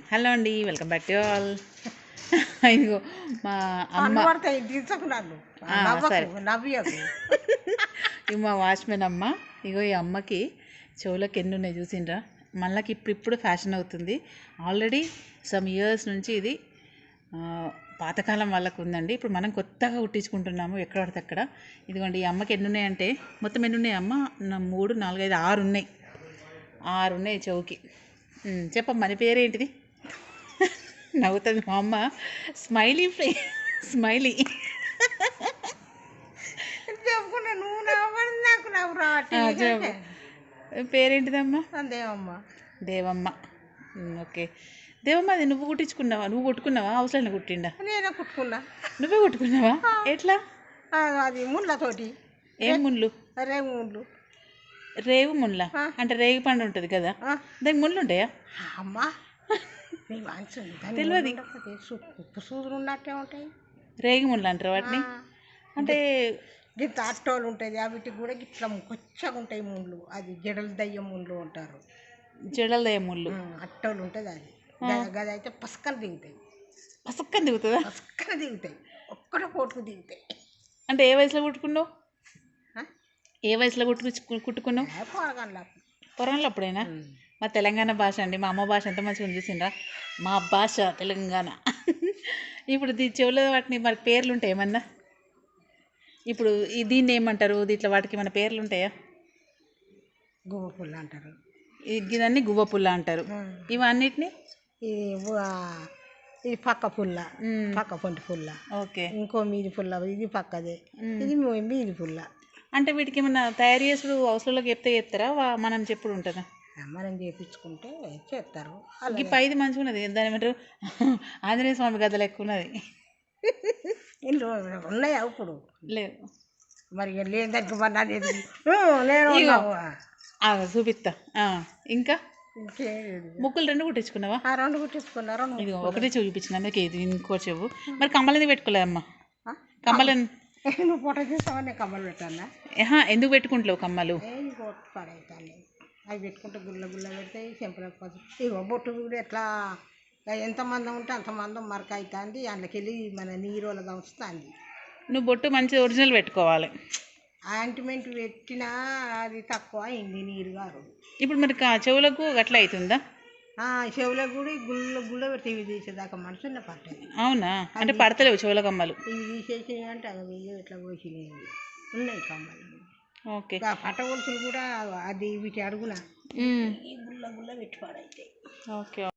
Hello అండి, welcome back to all. ఇదిగో మా అమ్మ. సరే, ఇవి మా వాచ్మెన్ అమ్మ. ఇగో ఈ అమ్మకి చెవులకు ఎన్ని ఉన్నాయి చూసిండ్రా. మళ్ళీ ఇప్పుడు ఫ్యాషన్ అవుతుంది. ఆల్రెడీ సమ్ ఇయర్స్ నుంచి ఇది పాతకాలం వాళ్ళకు ఉందండి. ఇప్పుడు మనం కొత్తగా కుట్టించుకుంటున్నాము ఎక్కడ పడితే అక్కడ. ఇదిగోండి ఈ అమ్మకి ఎన్ని ఉన్నాయంటే, మొత్తం ఎన్ని ఉన్నాయి అమ్మ? 3, 4, 5, 6 ఉన్నాయి. 6 ఉన్నాయి చెవుకి. చెప్పమ్మా నీ పేరేంటిది? నవ్వుతుంది మా అమ్మ. Smiley smiley. పేరేంటిదమ్మా? దేవమ్మ. ఓకే దేవమ్మ, అది నువ్వు కుట్టించుకున్నావా? నువ్వు కుట్టుకున్నావా? అవసరం కుట్టిండా? నేనే కుట్టుకున్నా. నువ్వే కుట్టుకున్నావా? ఎట్లా? అది ముళ్ళతోటి. ఏం ముళ్ళు? రేగు ముళ్ళు. రేగు ముళ్ళ అంటే రేగు పండు ఉంటుంది కదా, దానికి ముళ్ళు ఉంటాయా? అమ్మా తెలియదు. సూదులు ఉన్నట్టే ఉంటాయి. రేగి ముళ్ళు అంటారు వాటిని. అంటే గిట్ల అట్టోలు ఉంటుంది, వీటికి కూడా గిట్లా కొచ్చగా ఉంటాయి ముళ్ళు. అది జడల దయ్యం ముళ్ళు అంటారు. జడల దయ్యం ముళ్ళు అట్టోలు ఉంటుంది. అది గది అయితే పసక్కలు దిగుతాయి. పసక్కన దిగుతుందా? పసక్కన దిగుతాయి, ఒక్కడ కోటుకు దిగుతాయి. అంటే ఏ వయసులో కుట్టుకున్నావు? ఏ వయసులో కుట్టుకున్నావు? పొరంలో అప్పుడైనా? మా తెలంగాణ భాష అండి, మా అమ్మ భాష ఎంత మంచిగా చూసిండ్రా. మా భాష తెలంగాణ. ఇప్పుడు చెవులో వాటిని మరి పేర్లు ఉంటాయి ఏమన్నా? ఇప్పుడు దీన్ని ఏమంటారు? దీంట్లో వాటికి మన పేర్లు ఉంటాయా? గువ్వ పుల్ల అంటారు. ఇదన్నీ గువ్వ పుల్ల అంటారు. ఇవన్నిటిని ఇది పక్క పుల్ల, పక్క పొంటి పుల్ల. ఓకే. ఇంకో మీది పుల్ల, ఇది పక్కదే, ఇది మీది పుల్ల. అంటే వీటికి ఏమన్నా తయారు చేసుడు అవసరంలోకి చెప్తారా? మనం చెప్పుడు ఉంటుందా? మనం చేయించుకుంటే చేస్తారు. ఈ పైది మంచిగా ఉన్నది, దాని ఏమంటారు, ఆంజనేయ స్వామి గద లెక్క ఉన్నది. ఇంట్లో ఉన్నాయా ఇప్పుడు? లేదు మరి లేదంటే నేను చూపిస్తా. ఇంకా ముక్కులు 2 కుట్టించుకున్నావా? 2 కుట్టించుకున్నా. ఇది ఒకటే చెవు చూపించిన, అందుకే ఇది ఇంకో చెవు. మరి కమ్మలు ఎందుకు పెట్టుకోలేదమ్మా? కమ్మలు నువ్వు ఫోటో చూస్తావా? కమ్మలు పెట్టాలా? ఎందుకు పెట్టుకుంటావు కమ్మలు? పడవుతాను. అవి పెట్టుకుంటే గుల్ల గుల్ల పెడతాయి, చెంపలకు పది. ఇగో బొట్టు కూడా ఎట్లా ఎంత మందం ఉంటే అంత మందం మరక అవుతుంది. అందులోకి వెళ్ళి మన నీరు వల్ల దంచుతుంది. నువ్వు బొట్టు మంచి ఒరిజినల్ పెట్టుకోవాలి. ఆయింట్మెంట్ పెట్టినా అది తక్కువ అయింది, నీరు గారు. ఇప్పుడు మరి చెవులకు అట్లా అవుతుందా? చెవులకు కూడా గుళ్ళ గుళ్ళ పెడితే ఇవి తీసేదాకా మనుషున్న పట్టేది. అవునా? అంటే పడతలేవు చెవుల కమ్మలు? ఇవి తీసేసి అంటే అవి ఇట్లా పోసినాయి ఉన్నాయి కమ్మలు. ఓకే. పట్ట గొలుసులు కూడా అది వీటి అడుగున గుళ్ళ గుళ్ళ పెట్టి పడైతాయి. ఓకే.